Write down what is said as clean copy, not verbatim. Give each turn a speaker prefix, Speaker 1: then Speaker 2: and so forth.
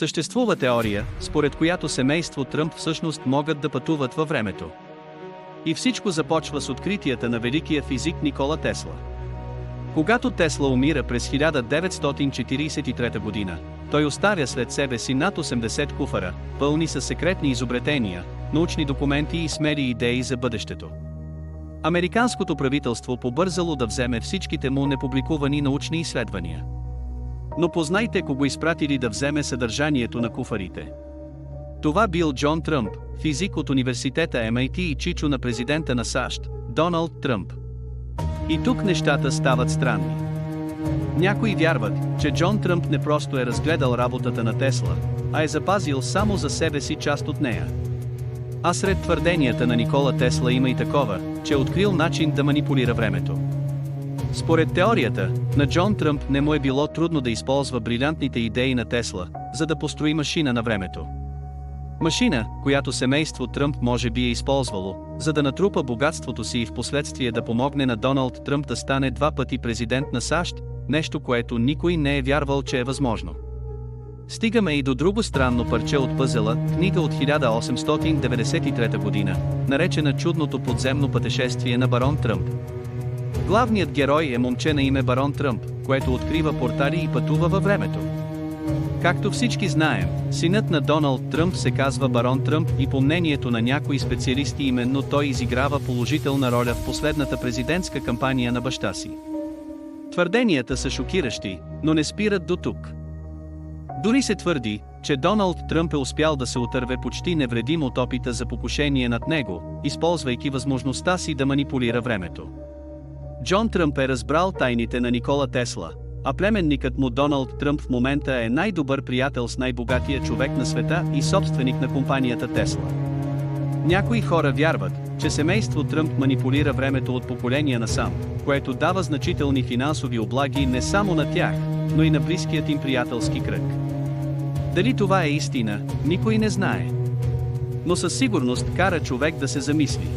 Speaker 1: Съществува теория, според която семейство Тръмп всъщност могат да пътуват във времето. И всичко започва с откритията на великия физик Никола Тесла. Когато Тесла умира през 1943 година, той оставя след себе си над 80 куфара, пълни с секретни изобретения, научни документи и смели идеи за бъдещето. Американското правителство побързало да вземе всичките му непубликувани научни изследвания. Но познайте кого изпратили да вземе съдържанието на куфарите. Това бил Джон Тръмп, физик от университета MIT и чичо на президента на САЩ, Доналд Тръмп. И тук нещата стават странни. Някои вярват, че Джон Тръмп не просто е разгледал работата на Тесла, а е запазил само за себе си част от нея. А сред твърденията на Никола Тесла има и такова, че е открил начин да манипулира времето. Според теорията, на Джон Тръмп не му е било трудно да използва брилянтните идеи на Тесла, за да построи машина на времето. Машина, която семейство Тръмп може би е използвало, за да натрупа богатството си и впоследствие да помогне на Доналд Тръмп да стане 2 пъти президент на САЩ, нещо което никой не е вярвал, че е възможно. Стигаме и до друго странно парче от пъзела, книга от 1893 година, наречена Чудното подземно пътешествие на барон Тръмп. Главният герой е момче на име барон Тръмп, което открива портали и пътува във времето. Както всички знаем, синът на Доналд Тръмп се казва барон Тръмп и по мнението на някои специалисти именно той изиграва положителна роля в последната президентска кампания на баща си. Твърденията са шокиращи, но не спират до тук. Дори се твърди, че Доналд Тръмп е успял да се отърве почти невредим от опита за покушение над него, използвайки възможността си да манипулира времето. Джон Тръмп е разбрал тайните на Никола Тесла, а племенникът му Доналд Тръмп в момента е най-добър приятел с най-богатия човек на света и собственик на компанията Тесла. Някои хора вярват, че семейство Тръмп манипулира времето от поколения насам, което дава значителни финансови облаги не само на тях, но и на близкият им приятелски кръг. Дали това е истина, никой не знае. Но със сигурност кара човек да се замисли.